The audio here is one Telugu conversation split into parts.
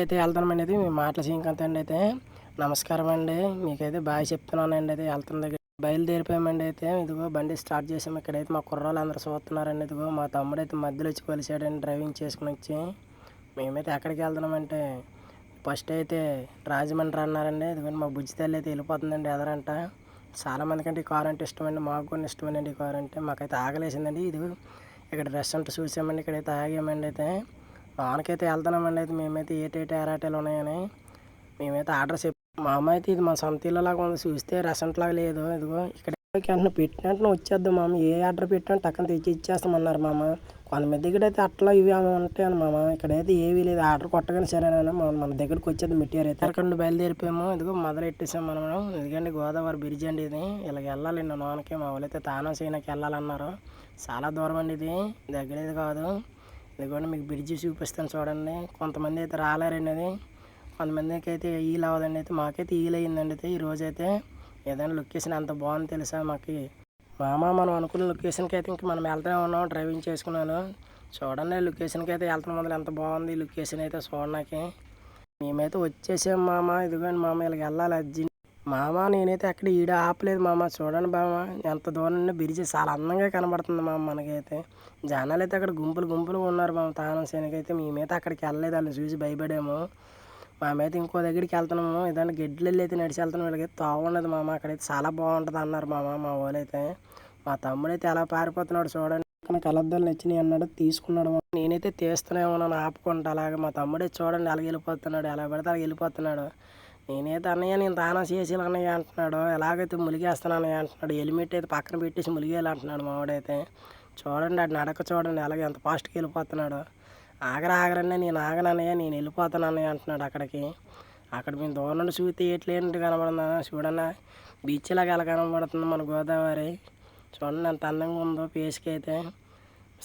అయితే వెళ్తామండి. అయితే మీ మాటల సింకంతండి. అయితే నమస్కారం అండి. మీకైతే బాయ్ చెప్తున్నానండి. అయితే వెళ్తున్న దగ్గర బయలుదేరిపోయామండి. అయితే ఇదిగో బండి స్టార్ట్ చేసాము. ఇక్కడైతే మా కుర్రాళ్ళు అందరూ చూస్తున్నారండి. ఇదిగో మా తమ్ముడు అయితే మధ్యలో వచ్చి కలిసాడండి డ్రైవింగ్ చేసుకుని వచ్చి. మేమైతే ఎక్కడికి వెళ్తున్నామంటే ఫస్ట్ అయితే రాజమండ్రి అన్నారండి. ఇదిగోండి మా బుజ్జి తల్లి అయితే వెళ్ళిపోతుందండి ఎదరంట. చాలామందికి అంటే ఈ కారు అంటే ఇష్టమండి. మాకు కూడా ఇష్టమేనండి ఈ కారు అంటే. మాకైతే ఆగలేసిందండి. ఇది ఇక్కడ రెస్టారెంట్ చూసామండి. ఇక్కడైతే ఆగామండి. అయితే లోనకైతే వెళ్తున్నామండి. అయితే మేమైతే ఏటేటి ఎరాటలు ఉన్నాయని మేమైతే ఆర్డర్ మా అమ్మ అయితే ఇది మా సొంత ఇళ్ళలాగా ఉంది. చూస్తే రెస్టారెంట్ లాగా లేదు. ఇదిగో ఇక్కడ వెంటనే పెట్టినట్టు వచ్చేద్దాం మామ. ఏ ఆర్డర్ పెట్టినా టక్కన తెచ్చి ఇచ్చేస్తామన్నారు మామ. కొంతమంది దగ్గర అయితే అట్లా ఇవి ఉంటాయని మామ. ఇక్కడైతే ఏవీ లేదు. ఆర్డర్ కొట్టగానే సరేనా మన దగ్గరికి వచ్చేది మెటీరియల్ అయితే అక్కడ బయలుదేరిపోయాము. ఇదిగో మొదలెట్టేసాం మనం. ఎందుకంటే గోదావరి బ్రిడ్జ్ అండి ఇది. ఇలాగ వెళ్ళాలి లోనకి. మా వాళ్ళైతే తానం చేయడానికి వెళ్ళాలన్నారు. చాలా దూరం అండి ఇది, దగ్గరేది కాదు. ఇదిగోండి మీకు బ్రిడ్జి చూపిస్తాను చూడండి. కొంతమంది అయితే రాలేరండి. అది కొంతమందికి అయితే ఈల్ అవ్వదండి. అయితే మాకైతే ఈల్ అయ్యిందండి. అయితే ఈరోజు అయితే ఏదైనా లొకేషన్ అంత బాగుంది తెలుసా మాకు. మనం అనుకున్న లొకేషన్కి అయితే ఇంక మనం వెళ్తూనే ఉన్నాం. డ్రైవింగ్ చేసుకున్నాను చూడండి. లొకేషన్కి అయితే వెళ్తున్న మొదలు ఎంత బాగుంది ఈ లొకేషన్ అయితే చూడడానికి. మేమైతే వచ్చేసాం మామ. ఇదిగోండి మామ ఇలాగ వెళ్ళాలి అర్జెంట్. మామ నేనైతే అక్కడ ఈడ ఆపలేదు మామ. చూడండి బామ ఎంత దూరం నుండి బ్రిడ్జి చాలా అందంగా కనబడుతుంది మామ. మనకైతే జనాలు అయితే అక్కడ గుంపులు గుంపులుగా ఉన్నారు మామ. తానం సేనకైతే మేమైతే అక్కడికి వెళ్ళలేదు. వాళ్ళని చూసి భయపడాము. మేమైతే ఇంకో దగ్గరికి వెళ్తున్నాము. ఏదైనా గెడ్లు అయితే నడిచి వెళ్తున్నాం. వీళ్ళకైతే తావు ఉండదు మామ. అక్కడైతే చాలా బాగుంటుంది అన్నారు మామ మా వాళ్ళైతే. మా తమ్ముడైతే ఎలా పారిపోతున్నాడు చూడండి. నాకు కలద్దాలు నచ్చినాయి అన్నాడు, తీసుకున్నాడు. నేనైతే తీస్తూనే ఉన్నాను ఆపుకుంటా అలాగే. మా తమ్ముడే చూడండి అలాగ వెళ్ళిపోతున్నాడు. ఎలా పడితే అలాగ వెళ్ళిపోతున్నాడు. నేనైతే అన్నయ్య నేను తానం చేసి అన్నయ్య అంటున్నాడు. ఎలాగైతే ములిగేస్తాను అన్నయ్య అంటున్నాడు. హెల్మెట్ అయితే పక్కన పెట్టేసి ములిగేయాలి అంటున్నాడు మావాడైతే. చూడండి అది నడక చూడండి అలాగే ఎంత ఫాస్ట్గా వెళ్ళిపోతున్నాడు. ఆగరండి నేను ఆగనన్నయ్య నేను వెళ్ళిపోతాను అన్నయ్య అంటున్నాడు అక్కడికి. అక్కడ మేము దూరం నుండి చూస్తే ఏట్లేనట్టు కనబడుతుందా చూడన్నా. బీచ్ లాగా ఎలా కనబడుతుంది మన గోదావరి. చూడండి ఎంత అందంగా ఉందో ఫేస్కి అయితే.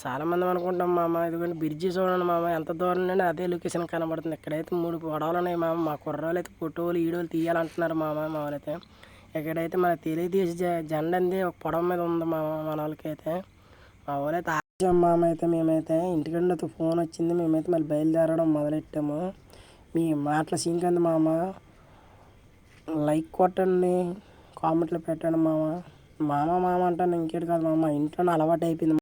చాలామంది అనుకుంటాం మామ. ఇదిగోండి బ్రిడ్జి చూడండి మామ ఎంత దూరం నుండి అదే లొకేషన్ కనబడుతుంది. ఇక్కడైతే 3 పడవలు ఉన్నాయి మామ. మా కుర్రాళ్ళు అయితే ఫోటోలు ఈడోలు తీయాలంటున్నారు మామ మా వాళ్ళైతే. ఇక్కడైతే మన తెలుగుదేశ జెండా అంది ఒక పడవ మీద ఉంది మామ మన వాళ్ళకైతే. మా వాళ్ళైతే ఆచాం మామ. అయితే మేమైతే ఇంటికంటే ఫోన్ వచ్చింది. మేమైతే మళ్ళీ బయలుదేరడం మొదలెట్టాము. మీ మాటల సింకంది మామ. లైక్ కొట్టండి, కామెంట్లు పెట్టండి మామ. మామ అంటాను ఇంకేటి కాదు మామ. ఇంట్లోనే అలవాటు అయిపోయింది.